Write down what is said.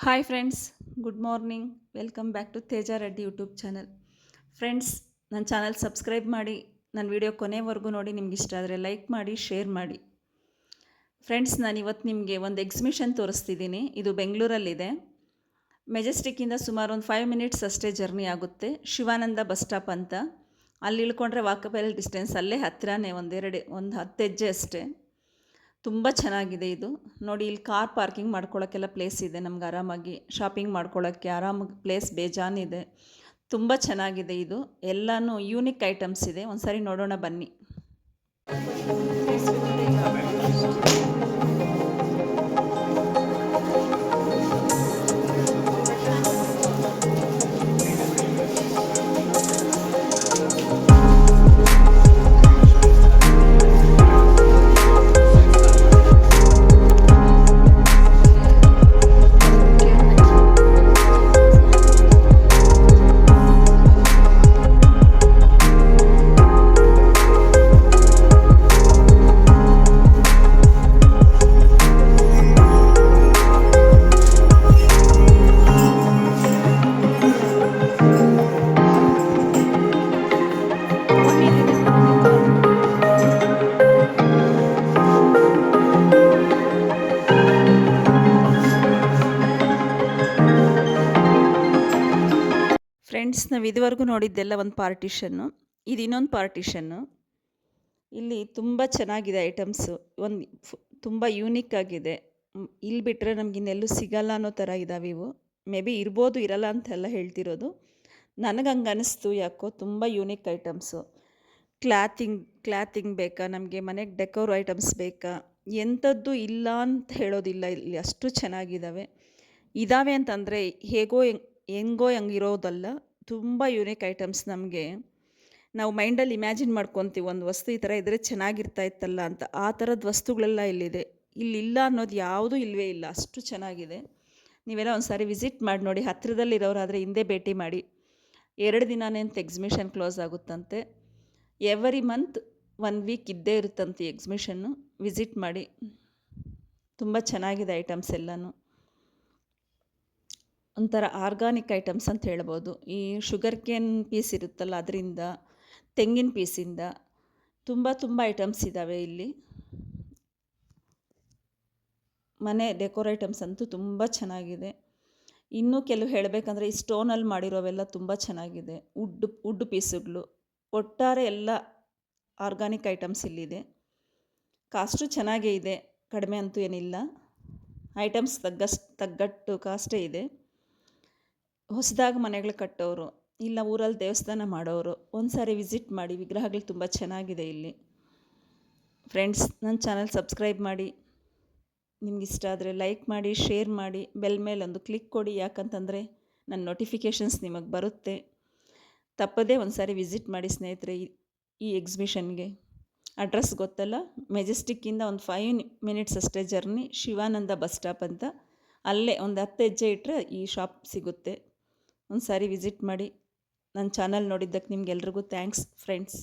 Hi friends, good morning. Welcome back to Teja Reddy YouTube channel. Friends, ನನ್ನ channel subscribe ಮಾಡಿ, ನನ್ನ video ಕೊನೆವರೆಗೂ ನೋಡಿ. ನಿಮ್ಗೆ ಇಷ್ಟ ಆದರೆ ಲೈಕ್ ಮಾಡಿ, ಶೇರ್ ಮಾಡಿ. ಫ್ರೆಂಡ್ಸ್, ನಾನು ಇವತ್ತು ನಿಮಗೆ ಒಂದು ಎಕ್ಸಿಬಿಷನ್ ತೋರಿಸ್ತಿದ್ದೀನಿ. ಇದು ಬೆಂಗಳೂರಲ್ಲಿದೆ. ಮೆಜೆಸ್ಟಿಕ್ಕಿಂದ ಸುಮಾರು ಒಂದು 5 ಮಿನಿಟ್ಸ್ ಅಷ್ಟೇ ಜರ್ನಿ ಆಗುತ್ತೆ. ಶಿವಾನಂದ ಬಸ್ ಸ್ಟಾಪ್ ಅಂತ. ಅಲ್ಲಿ ಇಳ್ಕೊಂಡ್ರೆ ವಾಕಬಲ್ ಡಿಸ್ಟೆನ್ಸ್, ಅಲ್ಲೇ ಹತ್ತಿರನೇ ಒಂದು 10 ಹೆಜ್ಜೆ ಅಷ್ಟೇ. ತುಂಬ ಚೆನ್ನಾಗಿದೆ ಇದು. ನೋಡಿ, ಇಲ್ಲಿ ಕಾರ್ ಪಾರ್ಕಿಂಗ್ ಮಾಡ್ಕೊಳ್ಳೋಕ್ಕೆಲ್ಲ ಪ್ಲೇಸ್ ಇದೆ. ನಮ್ಗೆ ಆರಾಮಾಗಿ ಶಾಪಿಂಗ್ ಮಾಡ್ಕೊಳ್ಳೋಕ್ಕೆ ಆರಾಮಾಗಿ ಪ್ಲೇಸ್ ಬೇಜಾನಿದೆ. ತುಂಬ ಚೆನ್ನಾಗಿದೆ ಇದು. ಎಲ್ಲನೂ ಯೂನಿಕ್ ಐಟಮ್ಸ್ ಇದೆ. ಒಂದು ಸಾರಿ ನೋಡೋಣ ಬನ್ನಿ. ಫ್ರೆಂಡ್ಸ್, ನಾವು ಇದುವರೆಗೂ ನೋಡಿದ್ದೆಲ್ಲ ಒಂದು ಪಾರ್ಟಿಷನ್ನು. ಇದು ಇನ್ನೊಂದು ಪಾರ್ಟಿಷನ್ನು. ಇಲ್ಲಿ ತುಂಬ ಚೆನ್ನಾಗಿದೆ ಐಟಮ್ಸು. ತುಂಬ ಯೂನಿಕ್ ಆಗಿದೆ. ಇಲ್ಲಿ ಬಿಟ್ಟರೆ ನಮ್ಗೆ ಇನ್ನೆಲ್ಲೂ ಸಿಗಲ್ಲ ಅನ್ನೋ ಥರ ಇದ್ದಾವೆ ಇವು. ಮೇ ಬಿ ಇರ್ಬೋದು, ಇರಲ್ಲ ಅಂತೆಲ್ಲ ಹೇಳ್ತಿರೋದು. ನನಗೆ ಹಂಗೆ ಅನ್ನಿಸ್ತು. ಯಾಕೋ ತುಂಬ ಯೂನಿಕ್ ಐಟಮ್ಸು. ಕ್ಲಾತಿಂಗ್ ಬೇಕಾ, ನಮಗೆ ಮನೆಗೆ ಡೆಕೋರ್ ಐಟಮ್ಸ್ ಬೇಕಾ, ಎಂಥದ್ದು ಇಲ್ಲ ಅಂತ ಹೇಳೋದಿಲ್ಲ. ಇಲ್ಲಿ ಅಷ್ಟು ಚೆನ್ನಾಗಿದ್ದಾವೆ. ಇದ್ದಾವೆ ಅಂತಂದರೆ ಹೆಂಗೋ ಹಂಗಿರೋದಲ್ಲ. ತುಂಬ ಯೂನಿಕ್ ಐಟಮ್ಸ್. ನಾವು ಮೈಂಡಲ್ಲಿ ಇಮ್ಯಾಜಿನ್ ಮಾಡ್ಕೊತೀವಿ, ಒಂದು ವಸ್ತು ಈ ಥರ ಇದ್ದರೆ ಚೆನ್ನಾಗಿರ್ತಾ ಇತ್ತಲ್ಲ ಅಂತ. ಆ ಥರದ ವಸ್ತುಗಳೆಲ್ಲ ಇಲ್ಲಿದೆ. ಇಲ್ಲಿಲ್ಲ ಅನ್ನೋದು ಯಾವುದೂ ಇಲ್ಲವೇ ಇಲ್ಲ. ಅಷ್ಟು ಚೆನ್ನಾಗಿದೆ. ನೀವೆಲ್ಲ ಒಂದು ಸಾರಿ ವಿಸಿಟ್ ಮಾಡಿ ನೋಡಿ. ಹತ್ತಿರದಲ್ಲಿರೋರಾದರೆ ಹಿಂದೆ ಭೇಟಿ ಮಾಡಿ. 2 ದಿನನೇ ಅಂತ ಎಕ್ಸಿಬಿಷನ್ ಕ್ಲೋಸ್ ಆಗುತ್ತಂತೆ. ಎವ್ರಿ ಮಂತ್ 1 ವೀಕ್ ಇದ್ದೇ ಇರುತ್ತಂತೆ ಎಕ್ಸಿಬಿಷನ್ನು. ವಿಸಿಟ್ ಮಾಡಿ. ತುಂಬ ಚೆನ್ನಾಗಿದೆ ಐಟಮ್ಸ್ ಎಲ್ಲನೂ. ಒಂಥರ ಆರ್ಗಾನಿಕ್ ಐಟಮ್ಸ್ ಅಂತ ಹೇಳ್ಬೋದು. ಈ ಶುಗರ್ ಕೇನ್ ಪೀಸ್ ಇರುತ್ತಲ್ಲ, ಅದರಿಂದ, ತೆಂಗಿನ ಪೀಸಿಂದ ತುಂಬ ಐಟಮ್ಸ್ ಇದ್ದಾವೆ ಇಲ್ಲಿ. ಮನೆ ಡೆಕೋರ್ ಐಟಮ್ಸ್ ಅಂತೂ ತುಂಬ ಚೆನ್ನಾಗಿದೆ. ಇನ್ನೂ ಕೆಲವು ಹೇಳಬೇಕಂದ್ರೆ, ಈ ಸ್ಟೋನಲ್ಲಿ ಮಾಡಿರೋವೆಲ್ಲ ತುಂಬ ಚೆನ್ನಾಗಿದೆ. ವುಡ್ ಪೀಸುಗಳು, ಒಟ್ಟಾರೆ ಎಲ್ಲ ಆರ್ಗಾನಿಕ್ ಐಟಮ್ಸ್ ಇಲ್ಲಿದೆ. ಕಾಸ್ಟು ಚೆನ್ನಾಗೇ ಇದೆ, ಕಡಿಮೆ ಅಂತೂ ಏನಿಲ್ಲ. ಐಟಮ್ಸ್ ತಗ್ಗಟ್ಟು ಕಾಸ್ಟೇ ಇದೆ. ಹೊಸದಾಗಿ ಮನೆಗಳು ಕಟ್ಟೋರು, ಇಲ್ಲ ಊರಲ್ಲಿ ದೇವಸ್ಥಾನ ಮಾಡೋರು ಒಂದು ಸಾರಿ ವಿಸಿಟ್ ಮಾಡಿ. ವಿಗ್ರಹಗಳು ತುಂಬ ಚೆನ್ನಾಗಿದೆ ಇಲ್ಲಿ. ಫ್ರೆಂಡ್ಸ್, ನನ್ನ ಚಾನಲ್ ಸಬ್ಸ್ಕ್ರೈಬ್ ಮಾಡಿ. ನಿಮ್ಗೆ ಇಷ್ಟ ಆದರೆ ಲೈಕ್ ಮಾಡಿ, ಶೇರ್ ಮಾಡಿ, ಬೆಲ್ ಮೇಲೆ ಒಂದು ಕ್ಲಿಕ್ ಕೊಡಿ. ಯಾಕಂತಂದರೆ ನನ್ನ ನೋಟಿಫಿಕೇಷನ್ಸ್ ನಿಮಗೆ ಬರುತ್ತೆ. ತಪ್ಪದೇ ಒಂದು ಸಾರಿ ವಿಸಿಟ್ ಮಾಡಿ ಸ್ನೇಹಿತರೆ ಈ ಎಕ್ಸಿಬಿಷನ್ಗೆ. ಅಡ್ರೆಸ್ ಗೊತ್ತಲ್ಲ, ಮೆಜೆಸ್ಟಿಕ್ಕಿಂದ ಒಂದು 5 ಮಿನಿಟ್ಸ್ ಅಷ್ಟೇ ಜರ್ನಿ. ಶಿವಾನಂದ ಬಸ್ ಸ್ಟಾಪ್ ಅಂತ. ಅಲ್ಲೇ ಒಂದು 10 ಹೆಜ್ಜೆ ಇಟ್ಟರೆ ಈ ಶಾಪ್ ಸಿಗುತ್ತೆ. ಒಂದು ಸಾರಿ ವಿಸಿಟ್ ಮಾಡಿ. ನನ್ನ ಚಾನಲ್ ನೋಡಿದ್ದಕ್ಕೆ ನಿಮಗೆಲ್ರಿಗೂ ಥ್ಯಾಂಕ್ಸ್ ಫ್ರೆಂಡ್ಸ್.